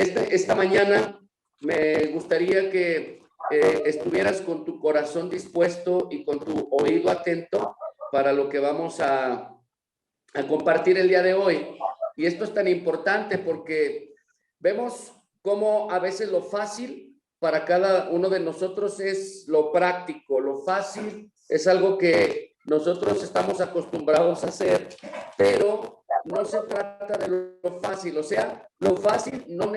Esta mañana me gustaría que estuvieras con tu corazón dispuesto y con tu oído atento para lo que vamos a compartir el día de hoy. Y esto es tan importante porque vemos cómo a veces lo fácil para cada uno de nosotros es lo práctico. Lo fácil es algo que nosotros estamos acostumbrados a hacer, pero no se trata de lo fácil. O sea, lo fácil no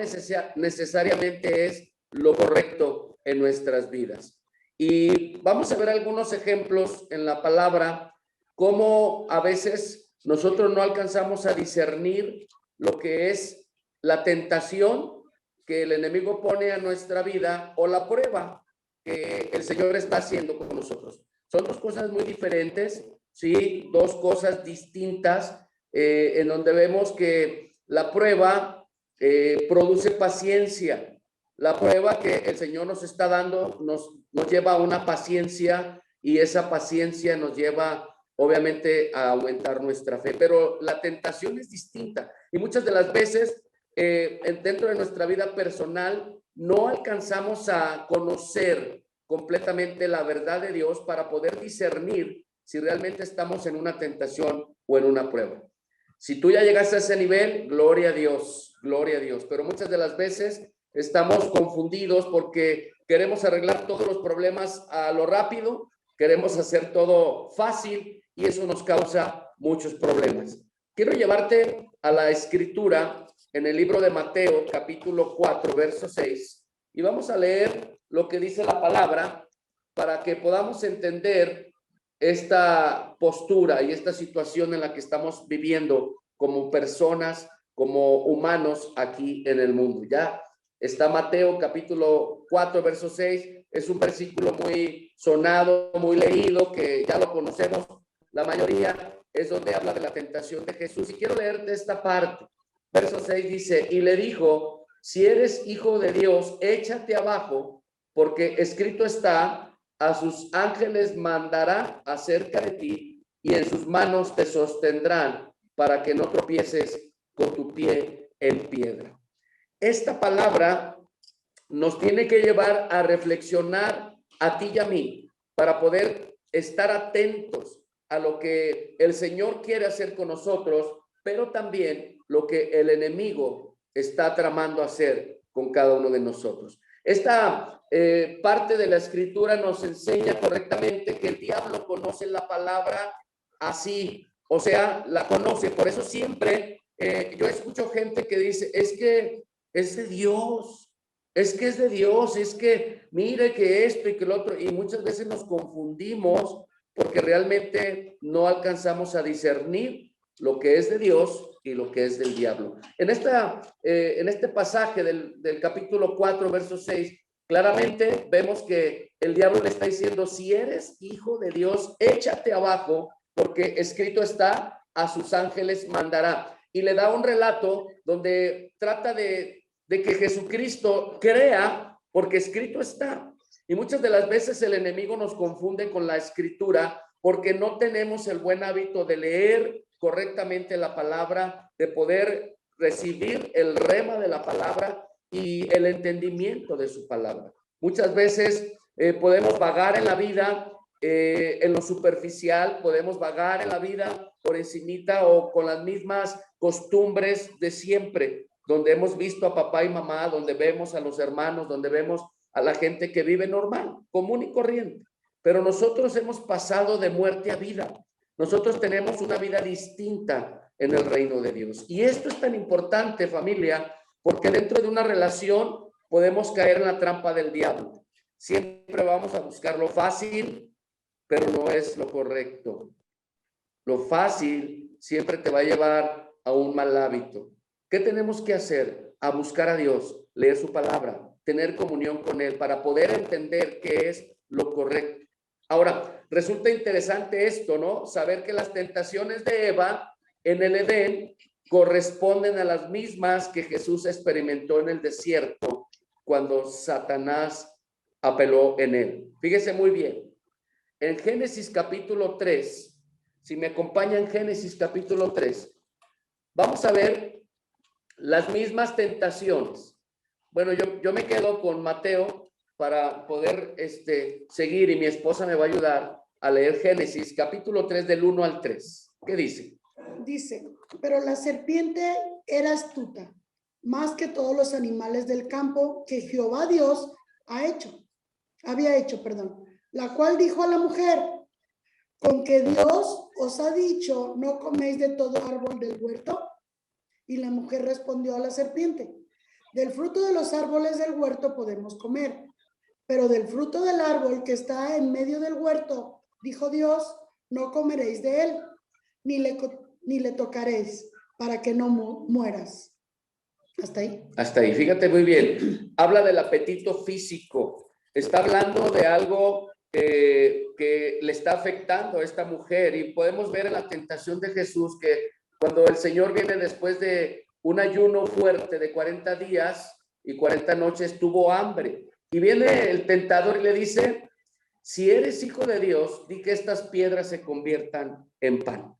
necesariamente es lo correcto en nuestras vidas. Y vamos a ver algunos ejemplos en la palabra, cómo a veces nosotros no alcanzamos a discernir lo que es la tentación que el enemigo pone a nuestra vida o la prueba que el Señor está haciendo con nosotros. Son dos cosas muy diferentes, ¿sí? Dos cosas distintas, en donde vemos que la prueba produce paciencia. La prueba que el Señor nos está dando nos lleva a una paciencia, y esa paciencia nos lleva obviamente a aumentar nuestra fe, pero la tentación es distinta y muchas de las veces dentro de nuestra vida personal no alcanzamos a conocer completamente la verdad de Dios para poder discernir si realmente estamos en una tentación o en una prueba. Si tú ya llegaste a ese nivel, gloria a Dios, pero muchas de las veces estamos confundidos porque queremos arreglar todos los problemas a lo rápido, queremos hacer todo fácil y eso nos causa muchos problemas. Quiero llevarte a la escritura en el libro de Mateo, capítulo 4, verso 6, y vamos a leer lo que dice la palabra para que podamos entender esta postura y esta situación en la que estamos viviendo como personas, como humanos aquí en el mundo. Ya está Mateo capítulo 4, verso 6. Es un versículo muy sonado, muy leído, que ya lo conocemos. La mayoría es donde habla de la tentación de Jesús. Y quiero leerte esta parte. Verso 6 dice, y le dijo, si eres hijo de Dios, échate abajo, porque escrito está, a sus ángeles mandará acerca de ti, y en sus manos te sostendrán, para que no tropieces con tu pie en piedra. Esta palabra nos tiene que llevar a reflexionar a ti y a mí para poder estar atentos a lo que el Señor quiere hacer con nosotros, pero también lo que el enemigo está tramando hacer con cada uno de nosotros. Esta parte de la escritura nos enseña correctamente que el diablo conoce la palabra así, o sea, la conoce. Por eso siempre yo escucho gente que dice, es que es de Dios, es que es de Dios, es que mire que esto y que lo otro, y muchas veces nos confundimos porque realmente no alcanzamos a discernir lo que es de Dios y lo que es del diablo. En este pasaje del capítulo 4, verso 6, claramente vemos que el diablo le está diciendo, si eres hijo de Dios, échate abajo, porque escrito está, a sus ángeles mandará. Y le da un relato donde trata de que Jesucristo crea, porque escrito está. Y muchas de las veces el enemigo nos confunde con la escritura porque no tenemos el buen hábito de leer correctamente la palabra, de poder recibir el rema de la palabra y el entendimiento de su palabra. Muchas veces podemos vagar en la vida en lo superficial, podemos vagar en la vida por encimita o con las mismas costumbres de siempre, donde hemos visto a papá y mamá, donde vemos a los hermanos, donde vemos a la gente que vive normal, común y corriente. Pero nosotros hemos pasado de muerte a vida. Nosotros tenemos una vida distinta en el reino de Dios. Y esto es tan importante, familia, porque dentro de una relación podemos caer en la trampa del diablo. Siempre vamos a buscar lo fácil, pero no es lo correcto. Lo fácil siempre te va a llevar a un mal hábito. ¿Qué tenemos que hacer? A buscar a Dios, leer su palabra, tener comunión con Él para poder entender qué es lo correcto. Ahora, resulta interesante esto, ¿no? Saber que las tentaciones de Eva en el Edén corresponden a las mismas que Jesús experimentó en el desierto cuando Satanás apeló en él. Fíjese muy bien. En Génesis capítulo 3, si me acompaña en Génesis capítulo 3, vamos a ver las mismas tentaciones. bueno, yo me quedo con Mateo para poder seguir, y mi esposa me va a ayudar a leer Génesis, capítulo 3, del 1 al 3. ¿Qué dice? Dice, pero la serpiente era astuta, más que todos los animales del campo que Jehová Dios había hecho, la cual dijo a la mujer, con que Dios os ha dicho, no coméis de todo árbol del huerto. Y la mujer respondió a la serpiente, del fruto de los árboles del huerto podemos comer, pero del fruto del árbol que está en medio del huerto, dijo Dios, no comeréis de él, ni le tocaréis, para que no mueras. Hasta ahí. Hasta ahí, fíjate muy bien. Habla del apetito físico. Está hablando de algo que le está afectando a esta mujer, y podemos ver en la tentación de Jesús que cuando el Señor viene después de un ayuno fuerte de 40 días y 40 noches, tuvo hambre. Y viene el tentador y le dice, si eres hijo de Dios, di que estas piedras se conviertan en pan.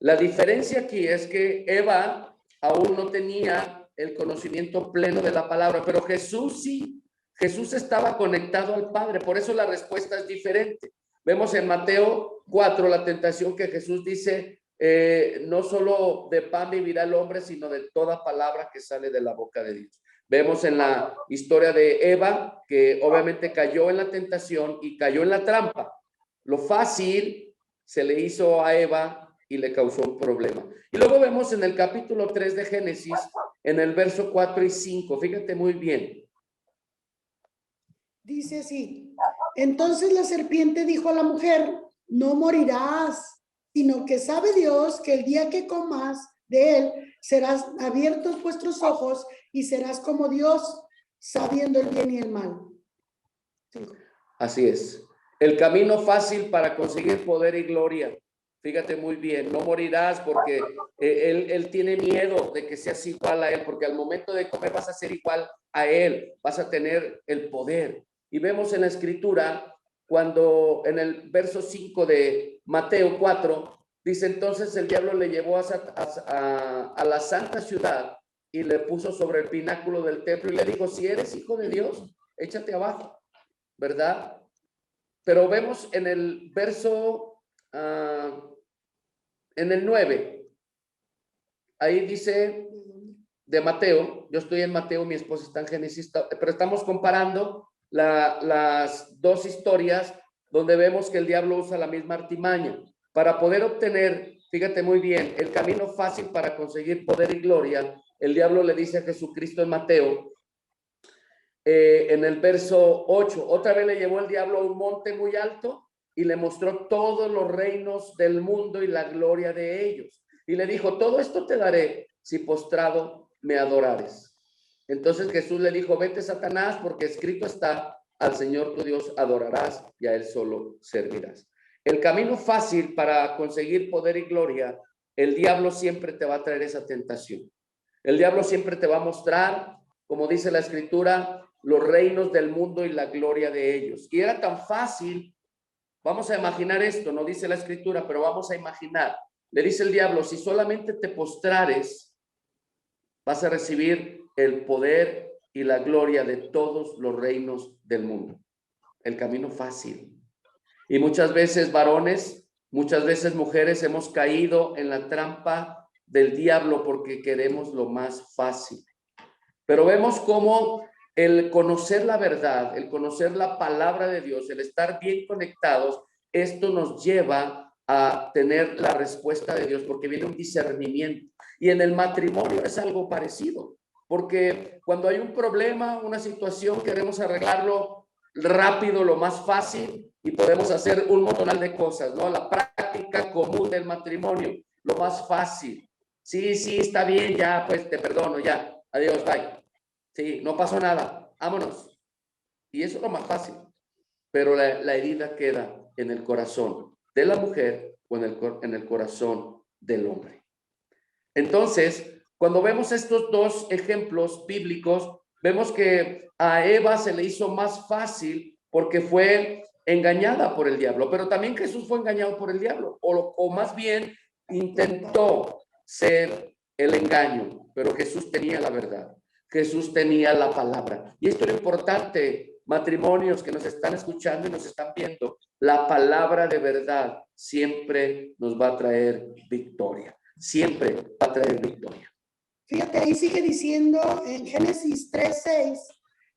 La diferencia aquí es que Eva aún no tenía el conocimiento pleno de la palabra, pero Jesús sí. Jesús estaba conectado al Padre, por eso la respuesta es diferente. Vemos en Mateo 4 la tentación que Jesús dice, no solo de pan vivirá el hombre, sino de toda palabra que sale de la boca de Dios. Vemos en la historia de Eva que obviamente cayó en la tentación y cayó en la trampa. Lo fácil se le hizo a Eva y le causó un problema. Y luego vemos en el capítulo 3 de Génesis, en el verso 4 y 5, fíjate muy bien. Dice así, entonces la serpiente dijo a la mujer, no morirás, sino que sabe Dios que el día que comas de él, serás abiertos vuestros ojos y serás como Dios, sabiendo el bien y el mal. Sí. Así es. El camino fácil para conseguir poder y gloria. Fíjate muy bien, no morirás porque él tiene miedo de que seas igual a él, porque al momento de comer vas a ser igual a él, vas a tener el poder. Y vemos en la escritura, cuando en el verso 5 de Mateo 4, dice, entonces el diablo le llevó a la santa ciudad y le puso sobre el pináculo del templo y le dijo, si eres hijo de Dios, échate abajo, ¿verdad? Pero vemos en el verso, en el 9, ahí dice de Mateo, yo estoy en Mateo, mi esposa está en Génesis, pero estamos comparando las dos historias donde vemos que el diablo usa la misma artimaña para poder obtener, fíjate muy bien, el camino fácil para conseguir poder y gloria. El diablo le dice a Jesucristo en Mateo, en el verso 8, otra vez le llevó el diablo a un monte muy alto y le mostró todos los reinos del mundo y la gloria de ellos. Y le dijo, todo esto te daré si postrado me adorares. Entonces Jesús le dijo, vete Satanás, porque escrito está, al Señor tu Dios adorarás y a él solo servirás. El camino fácil para conseguir poder y gloria, el diablo siempre te va a traer esa tentación. El diablo siempre te va a mostrar, como dice la escritura, los reinos del mundo y la gloria de ellos. Y era tan fácil, vamos a imaginar esto, no dice la escritura, pero vamos a imaginar. Le dice el diablo, si solamente te postrares, vas a recibir el poder y la gloria de todos los reinos del mundo. El camino fácil. Y muchas veces varones, muchas veces mujeres hemos caído en la trampa del diablo porque queremos lo más fácil. Pero vemos cómo el conocer la verdad, el conocer la palabra de Dios, el estar bien conectados, esto nos lleva a tener la respuesta de Dios porque viene un discernimiento. Y en el matrimonio es algo parecido, porque cuando hay un problema, una situación, queremos arreglarlo rápido, lo más fácil, y podemos hacer un montón de cosas, ¿no? La práctica común del matrimonio, lo más fácil. Sí, está bien, ya, pues te perdono, ya, adiós, bye. Sí, no pasó nada, vámonos. Y eso es lo más fácil. Pero la herida queda en el corazón de la mujer o en el corazón del hombre. Entonces, cuando vemos estos dos ejemplos bíblicos, vemos que a Eva se le hizo más fácil porque fue engañada por el diablo, pero también Jesús fue engañado por el diablo, o más bien intentó ser el engaño, pero Jesús tenía la verdad. Jesús tenía la palabra. Y esto es lo importante, matrimonios que nos están escuchando y nos están viendo. La palabra de verdad siempre nos va a traer victoria. Siempre va a traer victoria. Fíjate, ahí sigue diciendo en Génesis 3:6,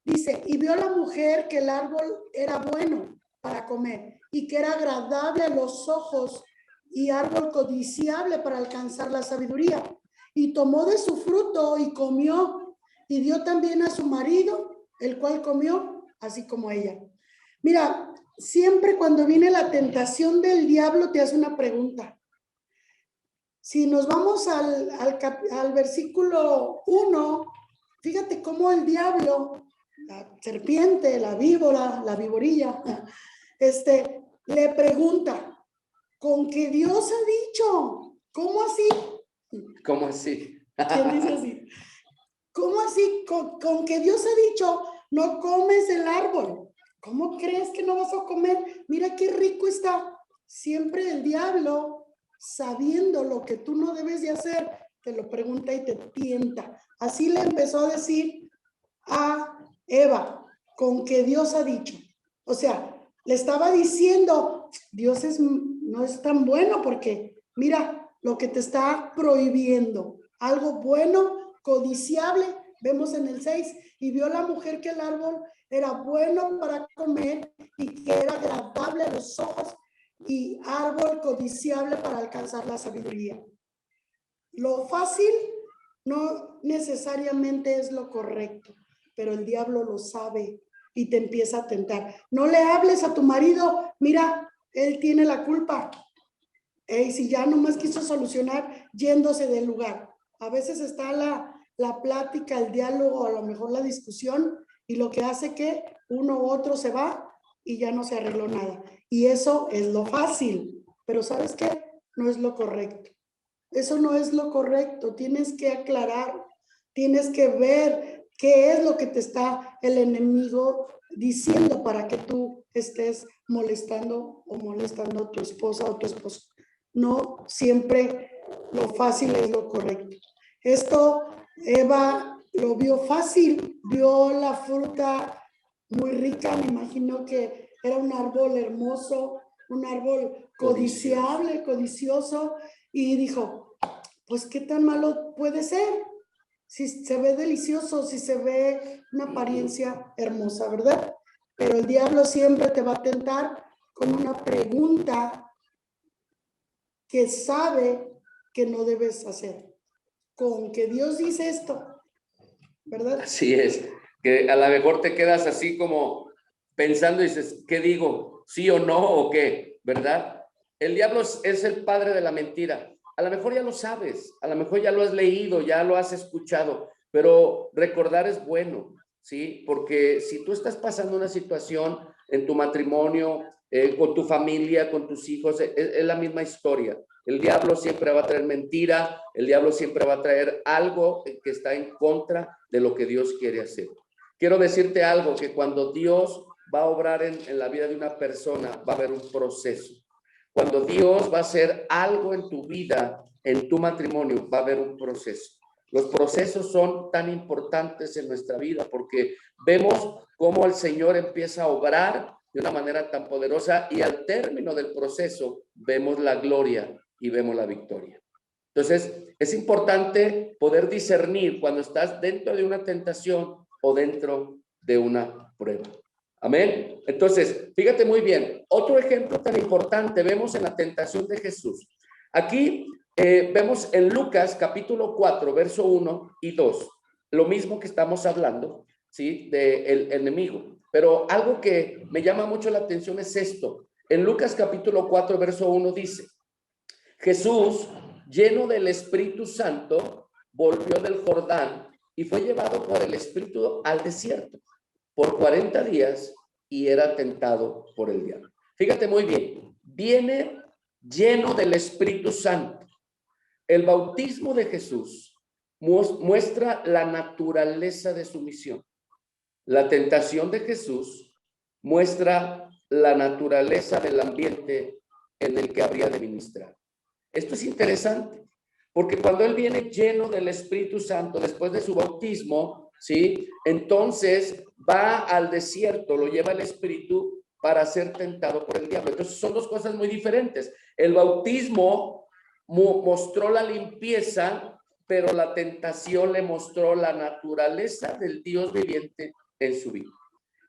dice, y vio la mujer que el árbol era bueno para comer y que era agradable a los ojos y árbol codiciable para alcanzar la sabiduría. Y tomó de su fruto y comió y dio también a su marido, el cual comió, así como ella. Mira, siempre cuando viene la tentación del diablo te hace una pregunta. Si nos vamos al versículo 1, fíjate cómo el diablo, la serpiente, la víbora, la viborilla, le pregunta, ¿con qué Dios ha dicho? ¿Cómo así? ¿Cómo así? ¿Quién dice así? ¿Cómo así? ¿Con que Dios ha dicho, no comes el árbol? ¿Cómo crees que no vas a comer? Mira qué rico está. Siempre el diablo, sabiendo lo que tú no debes de hacer, te lo pregunta y te tienta. Así le empezó a decir a Eva, con que Dios ha dicho. O sea, le estaba diciendo, Dios no es tan bueno porque mira lo que te está prohibiendo. Algo bueno, codiciable, vemos en el 6, y vio la mujer que el árbol era bueno para comer y que era agradable a los ojos y árbol codiciable para alcanzar la sabiduría. Lo fácil no necesariamente es lo correcto, pero el diablo lo sabe y te empieza a tentar. No le hables a tu marido, mira, él tiene la culpa. Si ya nomás quiso solucionar yéndose del lugar. A veces está la plática, el diálogo, a lo mejor la discusión, y lo que hace que uno u otro se va y ya no se arregló nada. Y eso es lo fácil, pero ¿sabes qué? No es lo correcto. Eso no es lo correcto. Tienes que aclarar, tienes que ver qué es lo que te está el enemigo diciendo para que tú estés molestando o molestando a tu esposa o tu esposo. No siempre lo fácil es lo correcto. Esto Eva lo vio fácil, vio la fruta muy rica, me imagino que era un árbol hermoso, un árbol codiciable, codicioso, y dijo, pues qué tan malo puede ser, si se ve delicioso, si se ve una apariencia hermosa, ¿verdad? Pero el diablo siempre te va a tentar con una pregunta que sabe que no debes hacer. Con que Dios dice esto, ¿verdad? Así es, que a lo mejor te quedas así como pensando y dices, ¿qué digo? ¿Sí o no o qué? ¿Verdad? El diablo es el padre de la mentira. A lo mejor ya lo sabes, a lo mejor ya lo has leído, ya lo has escuchado, pero recordar es bueno, ¿sí? Porque si tú estás pasando una situación en tu matrimonio, con tu familia, con tus hijos, es la misma historia. El diablo siempre va a traer mentira, el diablo siempre va a traer algo que está en contra de lo que Dios quiere hacer. Quiero decirte algo, que cuando Dios va a obrar en la vida de una persona, va a haber un proceso. Cuando Dios va a hacer algo en tu vida, en tu matrimonio, va a haber un proceso. Los procesos son tan importantes en nuestra vida porque vemos cómo el Señor empieza a obrar de una manera tan poderosa y al término del proceso vemos la gloria y vemos la victoria. Entonces, es importante poder discernir cuando estás dentro de una tentación o dentro de una prueba. Amén. Entonces, fíjate muy bien, otro ejemplo tan importante vemos en la tentación de Jesús. Aquí vemos en Lucas capítulo 4, verso 1 y 2, lo mismo que estamos hablando, ¿sí? Del enemigo. Pero algo que me llama mucho la atención es esto. En Lucas capítulo 4, verso 1 dice, Jesús, lleno del Espíritu Santo, volvió del Jordán y fue llevado por el Espíritu al desierto por 40 días y era tentado por el diablo. Fíjate muy bien, viene lleno del Espíritu Santo. El bautismo de Jesús muestra la naturaleza de su misión. La tentación de Jesús muestra la naturaleza del ambiente en el que habría de ministrar. Esto es interesante, porque cuando él viene lleno del Espíritu Santo, después de su bautismo, ¿sí? Entonces va al desierto, lo lleva el Espíritu para ser tentado por el diablo. Entonces son dos cosas muy diferentes. El bautismo mostró la limpieza, pero la tentación le mostró la naturaleza del Dios viviente en su vida.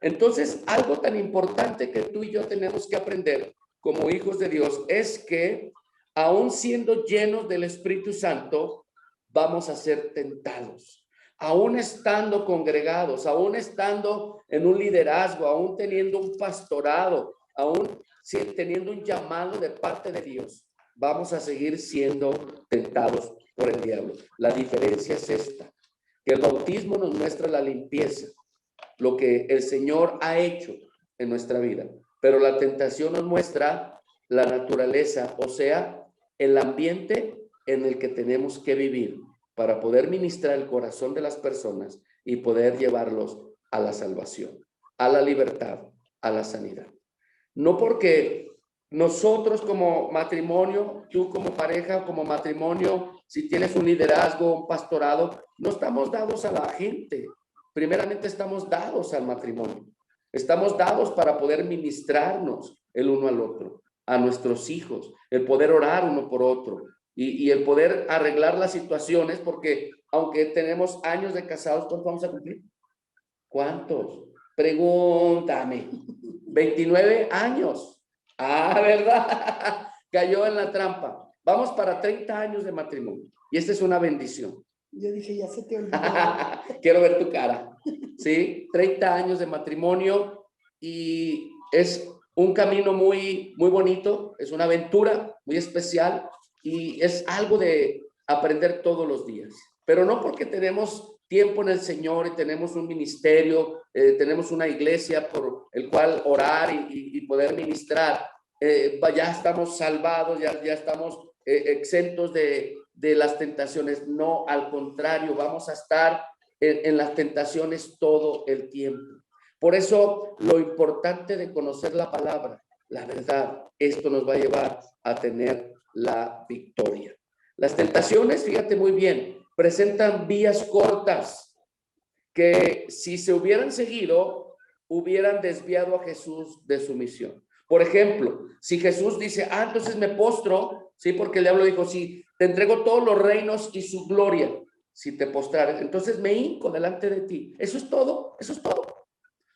Entonces, algo tan importante que tú y yo tenemos que aprender como hijos de Dios es que, aún siendo llenos del Espíritu Santo, vamos a ser tentados. Aún estando congregados, aún estando en un liderazgo, aún teniendo un pastorado, aún teniendo un llamado de parte de Dios, vamos a seguir siendo tentados por el diablo. La diferencia es esta, que el bautismo nos muestra la limpieza, lo que el Señor ha hecho en nuestra vida, pero la tentación nos muestra la naturaleza, o sea, el ambiente en el que tenemos que vivir para poder ministrar el corazón de las personas y poder llevarlos a la salvación, a la libertad, a la sanidad. No porque nosotros como matrimonio, tú como pareja, como matrimonio, si tienes un liderazgo, un pastorado, no estamos dados a la gente. Primeramente estamos dados al matrimonio. Estamos dados para poder ministrarnos el uno al otro, a nuestros hijos, el poder orar uno por otro y el poder arreglar las situaciones, porque aunque tenemos años de casados, ¿cuántos vamos a cumplir? ¿Cuántos? Pregúntame. 29 años. Ah, ¿verdad? Cayó en la trampa. Vamos para 30 años de matrimonio. Y esta es una bendición. Yo dije, ya se te olvidó. Quiero ver tu cara. ¿Sí? 30 años de matrimonio y es un camino muy, muy bonito. Es una aventura muy especial y es algo de aprender todos los días. Pero no porque tenemos tiempo en el Señor y tenemos un ministerio, tenemos una iglesia por el cual orar y poder ministrar, ya estamos salvados, ya estamos exentos de las tentaciones. No, al contrario, vamos a estar en las tentaciones todo el tiempo. Por eso lo importante de conocer la palabra, la verdad, esto nos va a llevar a tener la victoria. Las tentaciones, fíjate muy bien, presentan vías cortas que si se hubieran seguido, hubieran desviado a Jesús de su misión. Por ejemplo, si Jesús dice, entonces me postro, sí, porque el diablo dijo, sí, te entrego todos los reinos y su gloria, si te postrares, entonces me hinco delante de ti. Eso es todo,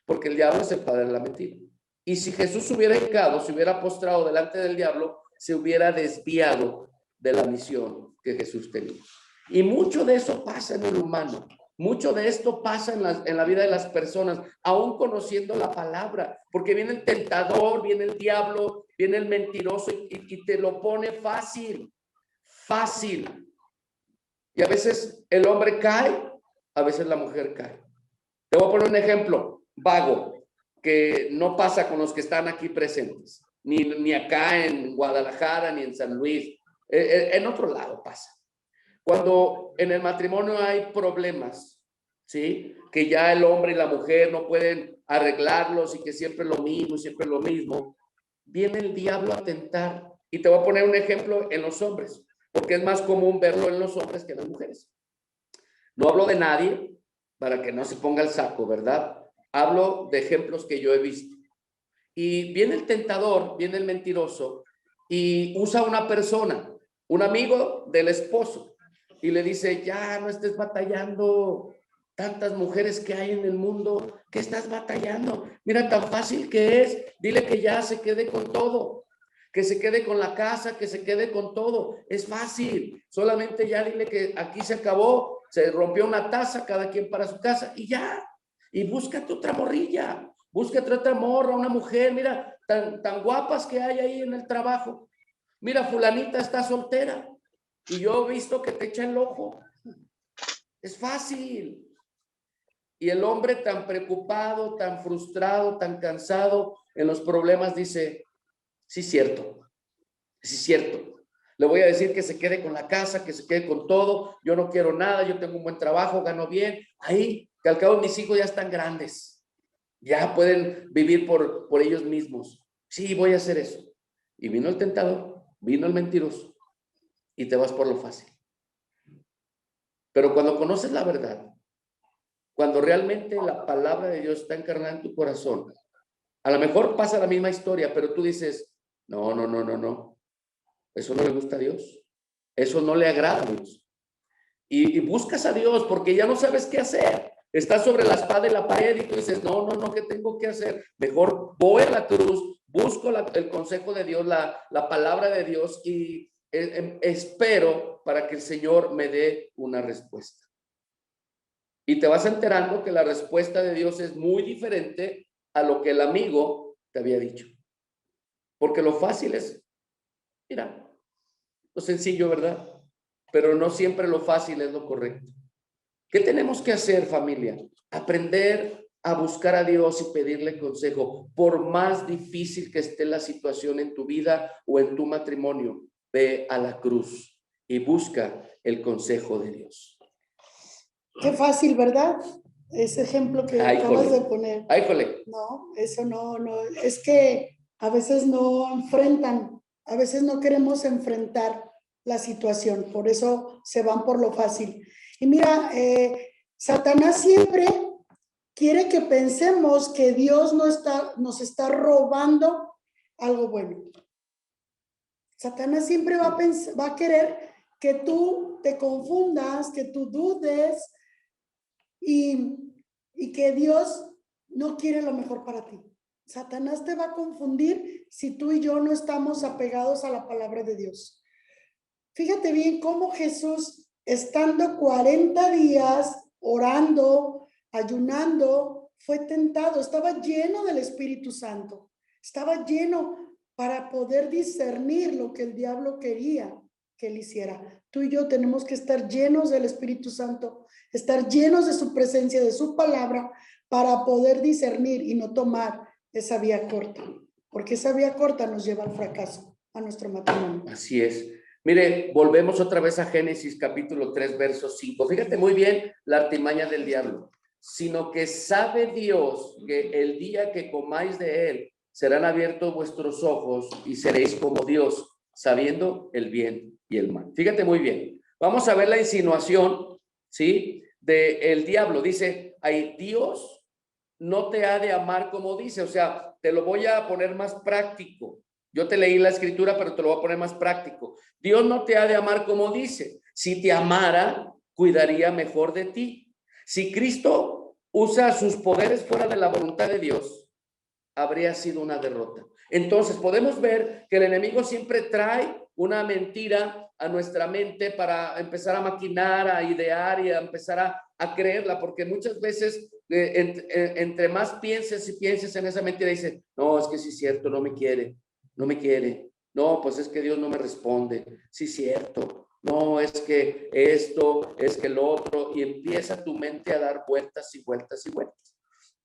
porque el diablo es el padre de la mentira. Y si Jesús hubiera hincado, se hubiera postrado delante del diablo, se hubiera desviado de la misión que Jesús tenía. Y mucho de eso pasa en el humano. Mucho de esto pasa en la vida de las personas, aún conociendo la palabra, porque viene el tentador, viene el diablo, viene el mentiroso y te lo pone fácil. Y a veces el hombre cae, a veces la mujer cae. Te voy a poner un ejemplo vago que no pasa con los que están aquí presentes, ni acá en Guadalajara, ni en San Luis, en otro lado pasa. Cuando en el matrimonio hay problemas, ¿sí? Que ya el hombre y la mujer no pueden arreglarlos y que siempre es lo mismo, viene el diablo a tentar. Y te voy a poner un ejemplo en los hombres, porque es más común verlo en los hombres que en las mujeres. No hablo de nadie para que no se ponga el saco, ¿verdad? Hablo de ejemplos que yo he visto. Y viene el tentador, viene el mentiroso y usa una persona, un amigo del esposo, y le dice, ya no estés batallando, tantas mujeres que hay en el mundo, ¿qué estás batallando? Mira tan fácil que es, dile que ya se quede con todo, que se quede con la casa, que se quede con todo, es fácil, solamente ya dile que aquí se acabó, se rompió una taza, cada quien para su casa y ya, y búscate otra morrilla, búscate otra morra, una mujer, mira, tan guapas que hay ahí en el trabajo, mira, fulanita está soltera, y yo he visto que te echa el ojo. Es fácil. Y el hombre tan preocupado, tan frustrado, tan cansado en los problemas dice, sí, cierto. Le voy a decir que se quede con la casa, que se quede con todo. Yo no quiero nada, yo tengo un buen trabajo, gano bien. Ahí, que al cabo mis hijos ya están grandes. Ya pueden vivir por ellos mismos. Sí, voy a hacer eso. Y vino el tentador, vino el mentiroso. Y te vas por lo fácil. Pero cuando conoces la verdad, cuando realmente la palabra de Dios está encarnada en tu corazón. A lo mejor pasa la misma historia, pero tú dices, no, no, no, no, no. Eso no le gusta a Dios. Eso no le agrada a Dios. Y buscas a Dios porque ya no sabes qué hacer. Estás sobre la espada y la pared y tú dices, no, no, no, ¿qué tengo que hacer? Mejor voy a la cruz, busco el consejo de Dios, la palabra de Dios y espero para que el Señor me dé una respuesta. Y te vas enterando que la respuesta de Dios es muy diferente a lo que el amigo te había dicho. Porque lo fácil es, mira, lo sencillo, ¿verdad? Pero no siempre lo fácil es lo correcto. ¿Qué tenemos que hacer, familia? Aprender a buscar a Dios y pedirle consejo. Por más difícil que esté la situación en tu vida o en tu matrimonio, ve a la cruz y busca el consejo de Dios. Qué fácil, ¿verdad? Ese ejemplo que acabas de poner. Ay, jole. No, eso no, es que a veces no enfrentan, a veces no queremos enfrentar la situación, por eso se van por lo fácil. Y mira, Satanás siempre quiere que pensemos que Dios nos está robando algo bueno. Satanás siempre va a querer que tú te confundas, que tú dudes y que Dios no quiere lo mejor para ti. Satanás te va a confundir si tú y yo no estamos apegados a la palabra de Dios. Fíjate bien cómo Jesús, estando 40 días orando, ayunando, fue tentado, estaba lleno del Espíritu Santo, estaba lleno para poder discernir lo que el diablo quería que él hiciera. Tú y yo tenemos que estar llenos del Espíritu Santo, estar llenos de su presencia, de su palabra, para poder discernir y no tomar esa vía corta, porque esa vía corta nos lleva al fracaso, a nuestro matrimonio. Así es. Mire, volvemos otra vez a Génesis capítulo 3, verso 5. Fíjate muy bien la artimaña del diablo. Sino que sabe Dios que el día que comáis de él, serán abiertos vuestros ojos y seréis como Dios, sabiendo el bien y el mal. Fíjate muy bien. Vamos a ver la insinuación, ¿sí? Del diablo. Dice, ay, Dios no te ha de amar como dice. O sea, te lo voy a poner más práctico. Yo te leí la escritura, pero te lo voy a poner más práctico. Dios no te ha de amar como dice. Si te amara, cuidaría mejor de ti. Si Cristo usa sus poderes fuera de la voluntad de Dios, habría sido una derrota. Entonces podemos ver que el enemigo siempre trae una mentira a nuestra mente para empezar a maquinar, a idear y a empezar a creerla, porque muchas veces entre más pienses y pienses en esa mentira, dices, no, es que sí es cierto, no me quiere, no me quiere, no, pues es que Dios no me responde, sí es cierto, no, es que esto, es que lo otro, y empieza tu mente a dar vueltas y vueltas y vueltas.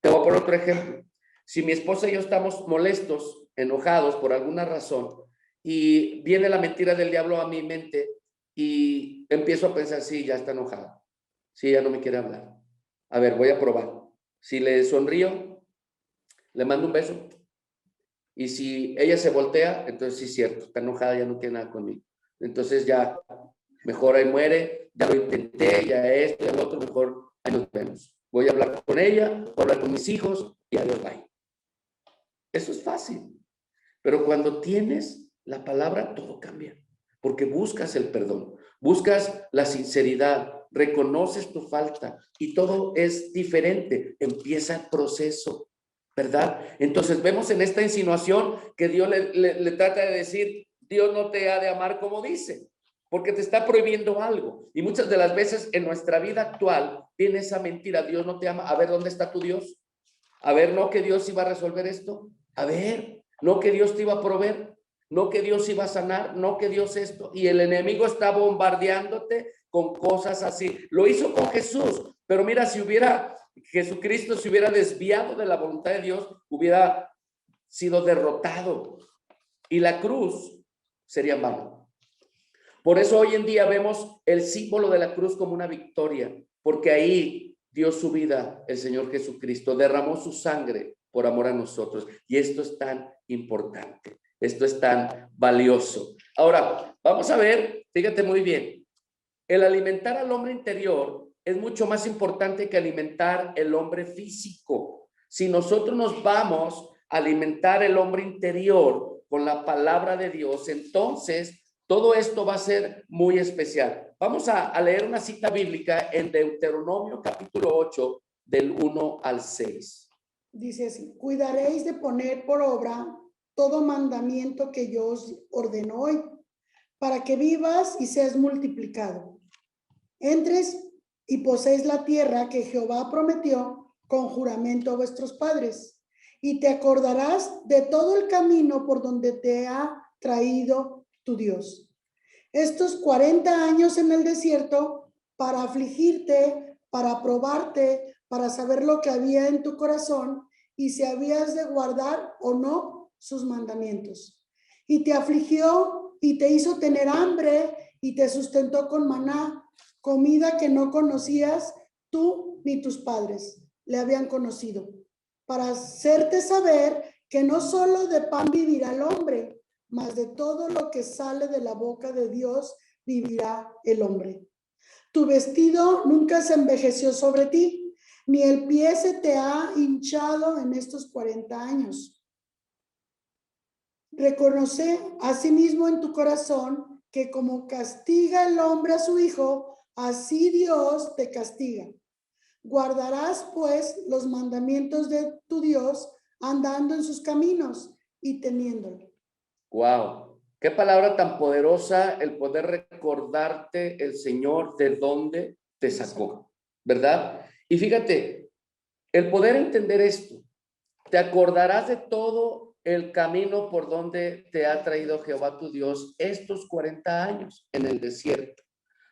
Te voy a poner otro ejemplo. Si mi esposa y yo estamos molestos, enojados por alguna razón, y viene la mentira del diablo a mi mente y empiezo a pensar, sí, ya está enojada, sí, ya no me quiere hablar. A ver, voy a probar. Si le sonrío, le mando un beso. Y si ella se voltea, entonces sí es cierto, está enojada, ya no quiere nada conmigo. Entonces ya, mejor ahí muere, ya lo intenté, ya esto, ya lo otro, mejor ahí nos vemos. Voy a hablar con ella, voy a hablar con mis hijos y adiós, bye. Eso es fácil. Pero cuando tienes la palabra, todo cambia. Porque buscas el perdón, buscas la sinceridad, reconoces tu falta y todo es diferente. Empieza el proceso, ¿verdad? Entonces vemos en esta insinuación que Dios le trata de decir, Dios no te ha de amar como dice, porque te está prohibiendo algo. Y muchas de las veces en nuestra vida actual viene esa mentira, Dios no te ama. A ver, ¿dónde está tu Dios? A ver, ¿no que Dios iba a resolver esto? A ver, ¿no que Dios te iba a proveer? ¿No que Dios iba a sanar? ¿No que Dios esto? Y el enemigo está bombardeándote con cosas así. Lo hizo con Jesús, pero mira, si Jesucristo se hubiera desviado de la voluntad de Dios, hubiera sido derrotado y la cruz sería en vano. Por eso hoy en día vemos el símbolo de la cruz como una victoria, porque ahí dio su vida el Señor Jesucristo, derramó su sangre por amor a nosotros. Y esto es tan importante, esto es tan valioso. Ahora, vamos a ver, fíjate muy bien, el alimentar al hombre interior es mucho más importante que alimentar el hombre físico. Si nosotros nos vamos a alimentar el hombre interior con la palabra de Dios, entonces todo esto va a ser muy especial. Vamos a leer una cita bíblica en Deuteronomio capítulo 8, del 1 al 6. Dice así: cuidaréis de poner por obra todo mandamiento que yo os ordeno hoy, para que vivas y seas multiplicado. Entres y poseéis la tierra que Jehová prometió con juramento a vuestros padres, y te acordarás de todo el camino por donde te ha traído tu Dios estos 40 años en el desierto, para afligirte, para probarte, para saber lo que había en tu corazón y si habías de guardar o no sus mandamientos. Y te afligió y te hizo tener hambre y te sustentó con maná, comida que no conocías tú ni tus padres le habían conocido, para hacerte saber que no solo de pan vivirá el hombre, mas de todo lo que sale de la boca de Dios vivirá el hombre. Tu vestido nunca se envejeció sobre ti, ni el pie se te ha hinchado en estos 40 años. Reconoce asimismo en tu corazón que como castiga el hombre a su hijo, así Dios te castiga. Guardarás pues los mandamientos de tu Dios, andando en sus caminos y temiéndolo. Wow, qué palabra tan poderosa el poder recordarte el Señor de dónde te sacó, ¿verdad? Y fíjate, el poder entender esto, te acordarás de todo el camino por donde te ha traído Jehová tu Dios estos 40 años en el desierto.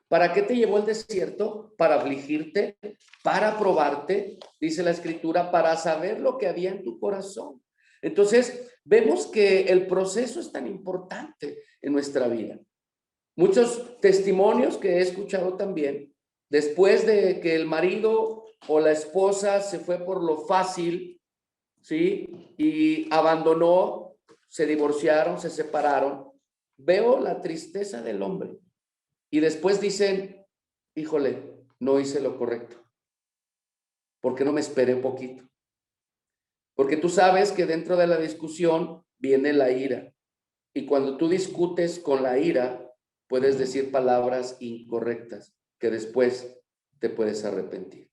¿Para qué te llevó el desierto? Para afligirte, para probarte, dice la Escritura, para saber lo que había en tu corazón. Entonces, vemos que el proceso es tan importante en nuestra vida. Muchos testimonios que he escuchado también, después de que el marido o la esposa se fue por lo fácil, ¿sí? Y abandonó, se divorciaron, se separaron. Veo la tristeza del hombre. Y después dicen, híjole, no hice lo correcto. ¿Por qué no me esperé un poquito? Porque tú sabes que dentro de la discusión viene la ira. Y cuando tú discutes con la ira, puedes decir palabras incorrectas que después te puedes arrepentir.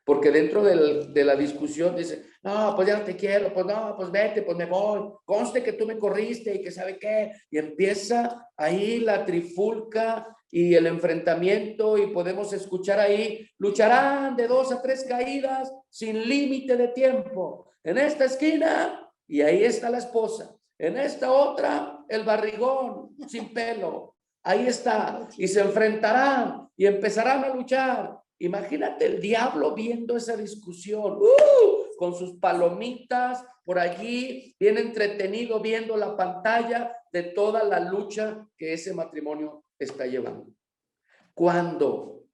Porque dentro de la discusión dice, no, pues ya no te quiero, pues no, pues vete, pues me voy. Conste que tú me corriste y que sabe qué. Y empieza ahí la trifulca y el enfrentamiento y podemos escuchar ahí, lucharán de 2 a 3 caídas sin límite de tiempo. En esta esquina, y ahí está la esposa. En esta otra, el barrigón sin pelo. Ahí está. Y se enfrentarán y empezarán a luchar. Imagínate el diablo viendo esa discusión, con sus palomitas por allí, bien entretenido viendo la pantalla de toda la lucha que ese matrimonio está llevando. Cuando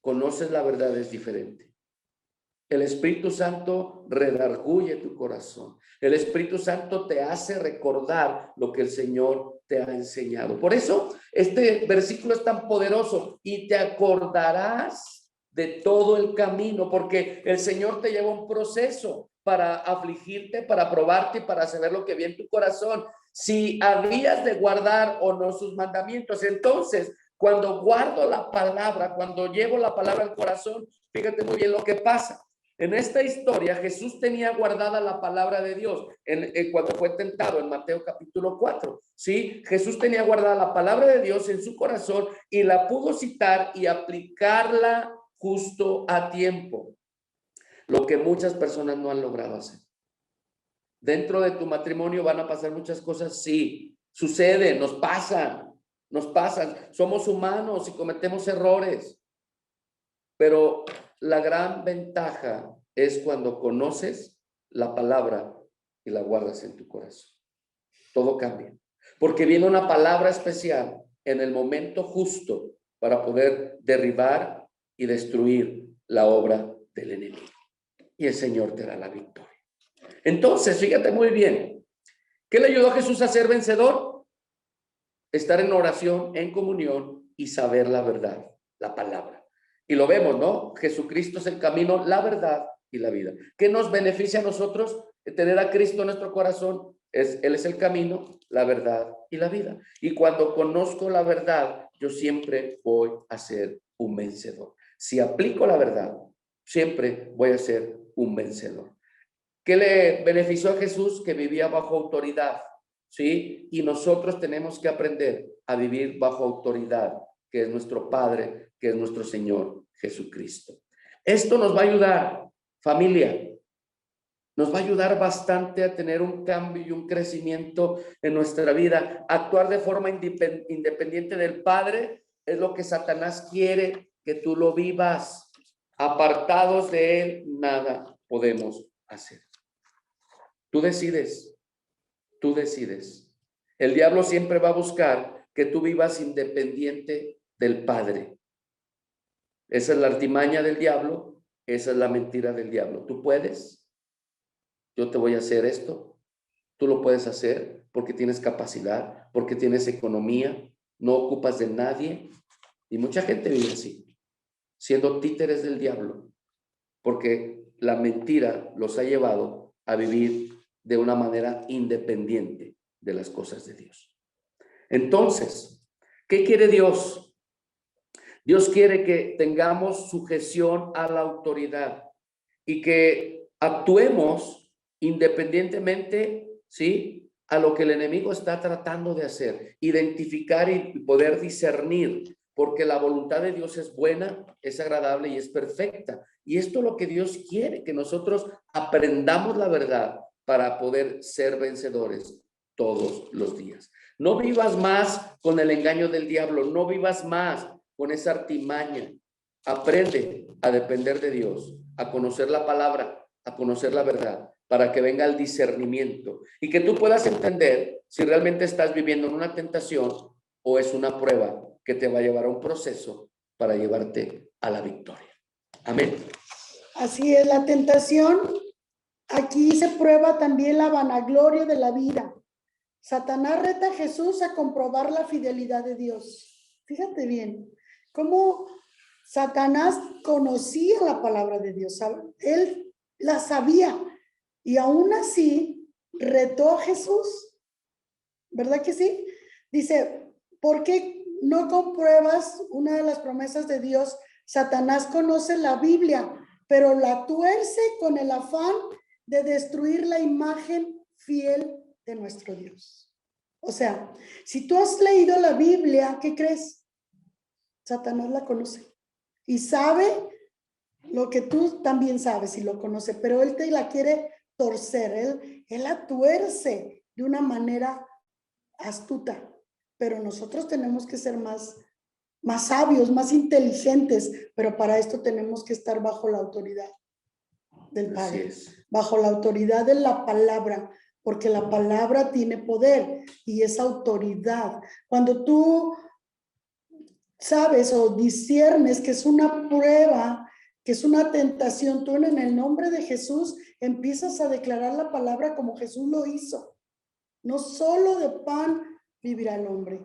conoces la verdad es diferente. El Espíritu Santo redarguye tu corazón. El Espíritu Santo te hace recordar lo que el Señor te ha enseñado. Por eso este versículo es tan poderoso. Y te acordarás de todo el camino, porque el Señor te lleva un proceso para afligirte, para probarte y para saber lo que viene en tu corazón. Si habías de guardar o no sus mandamientos. Entonces, cuando guardo la palabra, cuando llevo la palabra al corazón, fíjate muy bien lo que pasa. En esta historia, Jesús tenía guardada la palabra de Dios cuando fue tentado en Mateo capítulo 4. ¿Sí? Jesús tenía guardada la palabra de Dios en su corazón y la pudo citar y aplicarla justo a tiempo. Lo que muchas personas no han logrado hacer. Dentro de tu matrimonio van a pasar muchas cosas, sí, sucede, nos pasan. Somos humanos y cometemos errores. Pero la gran ventaja es cuando conoces la palabra y la guardas en tu corazón. Todo cambia. Porque viene una palabra especial en el momento justo para poder derribar y destruir la obra del enemigo. Y el Señor te da la victoria. Entonces, fíjate muy bien. ¿Qué le ayudó a Jesús a ser vencedor? Estar en oración, en comunión y saber la verdad, la palabra. Y lo vemos, ¿no? Jesucristo es el camino, la verdad y la vida. ¿Qué nos beneficia a nosotros tener a Cristo en nuestro corazón? Él es el camino, la verdad y la vida. Y cuando conozco la verdad, yo siempre voy a ser un vencedor. Si aplico la verdad, siempre voy a ser un vencedor. ¿Qué le benefició a Jesús? Que vivía bajo autoridad, ¿sí? Y nosotros tenemos que aprender a vivir bajo autoridad, que es nuestro Padre, que es nuestro Señor Jesucristo. Esto nos va a ayudar, familia, nos va a ayudar bastante a tener un cambio y un crecimiento en nuestra vida. Actuar de forma independiente del Padre es lo que Satanás quiere que tú lo vivas. Apartados de él, nada podemos hacer. Tú decides, tú decides. El diablo siempre va a buscar que tú vivas independiente del Padre. Esa es la artimaña del diablo, esa es la mentira del diablo. Tú puedes, yo te voy a hacer esto, tú lo puedes hacer porque tienes capacidad, porque tienes economía, no ocupas de nadie. Y mucha gente vive así, siendo títeres del diablo, porque la mentira los ha llevado a vivir de una manera independiente de las cosas de Dios. Entonces, ¿qué quiere Dios? Dios quiere que tengamos sujeción a la autoridad y que actuemos independientemente, ¿sí?, a lo que el enemigo está tratando de hacer, identificar y poder discernir, porque la voluntad de Dios es buena, es agradable y es perfecta. Y esto es lo que Dios quiere, que nosotros aprendamos la verdad para poder ser vencedores todos los días. No vivas más con el engaño del diablo, no vivas más con esa artimaña. Aprende a depender de Dios, a conocer la palabra, a conocer la verdad, para que venga el discernimiento y que tú puedas entender si realmente estás viviendo en una tentación o es una prueba que te va a llevar a un proceso para llevarte a la victoria. Amén. Así es, la tentación. Aquí se prueba también la vanagloria de la vida. Satanás reta a Jesús a comprobar la fidelidad de Dios. Fíjate bien, cómo Satanás conocía la palabra de Dios, ¿sabe? Él la sabía y aún así retó a Jesús, ¿verdad que sí? Dice, ¿por qué no compruebas una de las promesas de Dios? Satanás conoce la Biblia, pero la tuerce con el afán de destruir la imagen fiel de nuestro Dios. O sea, si tú has leído la Biblia, ¿qué crees? Satanás la conoce y sabe lo que tú también sabes y lo conoce, pero él te la quiere torcer, él la tuerce de una manera astuta, pero nosotros tenemos que ser más sabios, más inteligentes, pero para esto tenemos que estar bajo la autoridad del Padre, bajo la autoridad de la palabra, porque la palabra tiene poder y es autoridad. Cuando tú sabes o disciernes que es una prueba, que es una tentación, tú en el nombre de Jesús empiezas a declarar la palabra como Jesús lo hizo. No solo de pan vivirá el hombre.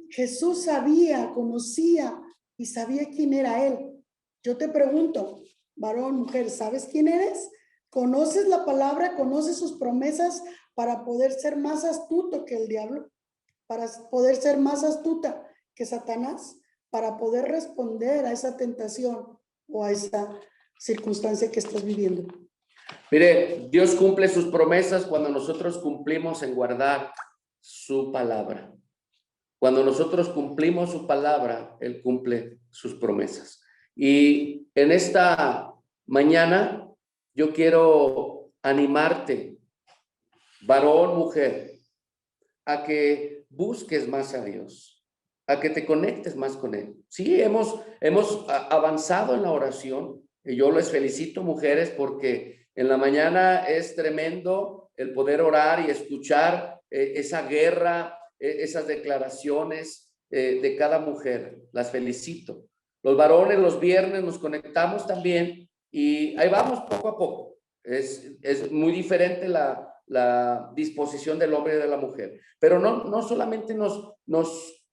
Jesús sabía, conocía y sabía quién era él. Yo te pregunto, varón, mujer, ¿sabes quién eres? ¿Conoces la palabra? ¿Conoces sus promesas para poder ser más astuto que el diablo? Para poder ser más astuta que Satanás, para poder responder a esa tentación o a esa circunstancia que estás viviendo. Mire, Dios cumple sus promesas cuando nosotros cumplimos en guardar su palabra. Cuando nosotros cumplimos su palabra, Él cumple sus promesas. Y en esta mañana yo quiero animarte, varón, mujer, a que busques más a Dios, a que te conectes más con Él. Sí, hemos avanzado en la oración y yo les felicito, mujeres, porque en la mañana es tremendo el poder orar y escuchar esa guerra, esas declaraciones de cada mujer. Las felicito. Los varones los viernes nos conectamos también y ahí vamos poco a poco. Es muy diferente la disposición del hombre y de la mujer. Pero no solamente nos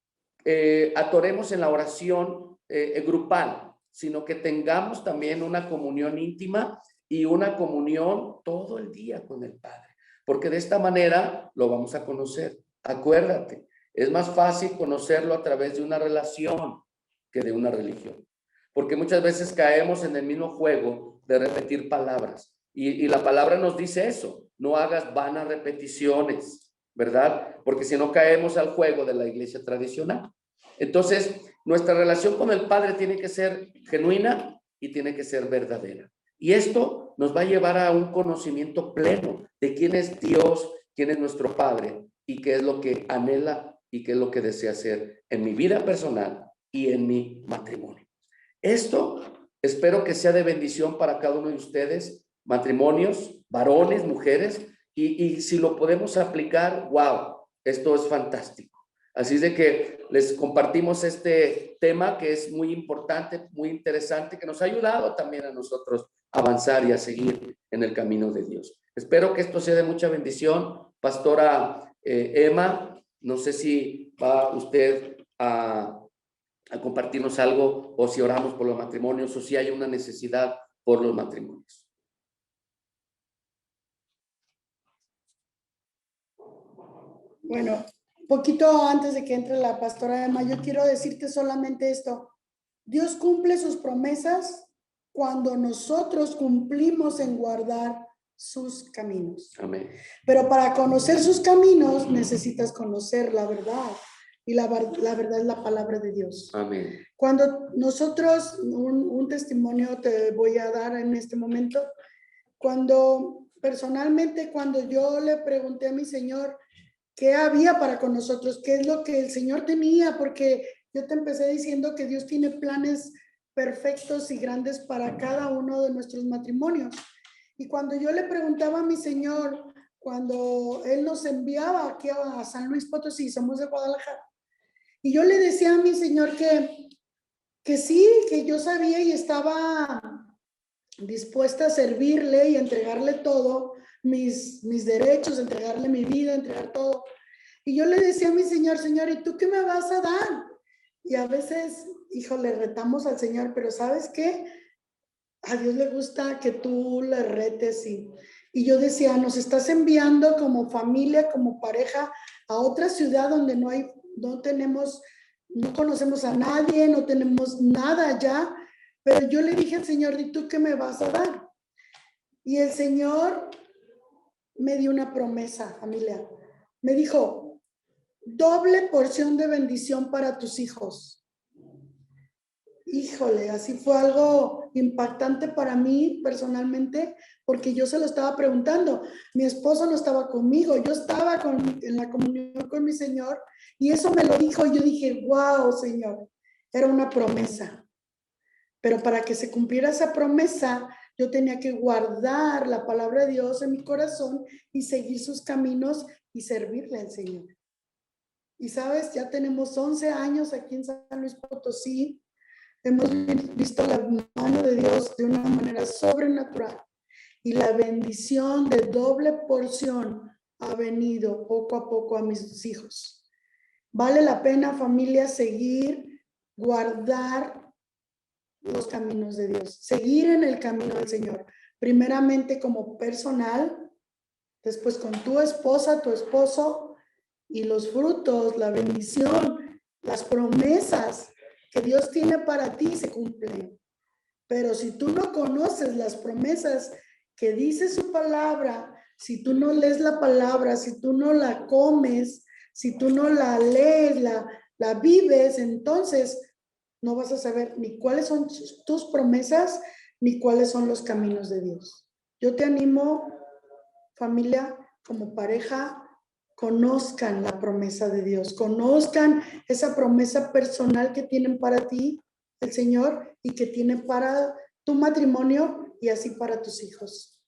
atoremos en la oración grupal, sino que tengamos también una comunión íntima y una comunión todo el día con el Padre, porque de esta manera lo vamos a conocer. Acuérdate, es más fácil conocerlo a través de una relación que de una religión, porque muchas veces caemos en el mismo juego de repetir palabras, y la palabra nos dice eso: no hagas vanas repeticiones, ¿verdad? Porque si no caemos al juego de la iglesia tradicional. Entonces, nuestra relación con el Padre tiene que ser genuina y tiene que ser verdadera. Y esto nos va a llevar a un conocimiento pleno de quién es Dios, quién es nuestro Padre y qué es lo que anhela y qué es lo que desea hacer en mi vida personal y en mi matrimonio. Esto espero que sea de bendición para cada uno de ustedes, matrimonios, varones, mujeres, y si lo podemos aplicar, wow, esto es fantástico. Así es de que les compartimos este tema que es muy importante, muy interesante, que nos ha ayudado también a nosotros a avanzar y a seguir en el camino de Dios. Espero que esto sea de mucha bendición. Pastora Emma, no sé si va usted a compartirnos algo, o si oramos por los matrimonios, o si hay una necesidad por los matrimonios. Bueno, poquito antes de que entre la pastora Emma, yo quiero decirte solamente esto. Dios cumple sus promesas cuando nosotros cumplimos en guardar sus caminos. Amén. Pero para conocer sus caminos necesitas conocer la verdad. Y la verdad es la palabra de Dios. Amén. Cuando nosotros, un testimonio te voy a dar en este momento, cuando personalmente, cuando yo le pregunté a mi Señor qué había para con nosotros, qué es lo que el Señor tenía, porque yo te empecé diciendo que Dios tiene planes perfectos y grandes para cada uno de nuestros matrimonios. Y cuando yo le preguntaba a mi Señor, cuando Él nos enviaba aquí a San Luis Potosí, somos de Guadalajara, y yo le decía a mi Señor que sí, que yo sabía y estaba dispuesta a servirle y entregarle todo, mis derechos, entregarle mi vida, entregar todo. Y yo le decía a mi Señor, Señor, ¿y tú qué me vas a dar? Y a veces, híjole, retamos al Señor, pero ¿sabes qué? A Dios le gusta que tú le retes y yo decía, nos estás enviando como familia, como pareja a otra ciudad donde no conocemos a nadie, no tenemos nada allá, pero yo le dije al Señor, ¿y tú qué me vas a dar? Y el Señor me dio una promesa, familia. Me dijo, doble porción de bendición para tus hijos. Híjole, así fue algo impactante para mí personalmente, porque yo se lo estaba preguntando. Mi esposo no estaba conmigo, yo estaba en la comunión con mi Señor y eso me lo dijo. Y yo dije, wow, Señor, era una promesa. Pero para que se cumpliera esa promesa, yo tenía que guardar la palabra de Dios en mi corazón y seguir sus caminos y servirle al Señor. Y sabes, ya tenemos 11 años aquí en San Luis Potosí. Hemos visto la mano de Dios de una manera sobrenatural y la bendición de doble porción ha venido poco a poco a mis hijos. Vale la pena, familia, seguir, guardar los caminos de Dios, seguir en el camino del Señor, primeramente como personal, después con tu esposa, tu esposo, y los frutos, la bendición, las promesas que Dios tiene para ti se cumplen. Pero si tú no conoces las promesas que dice su palabra, si tú no lees la palabra, si tú no la comes, si tú no la lees, la vives, entonces no vas a saber ni cuáles son tus promesas, ni cuáles son los caminos de Dios. Yo te animo, familia, como pareja, conozcan la promesa de Dios, conozcan esa promesa personal que tienen para ti el Señor y que tiene para tu matrimonio y así para tus hijos.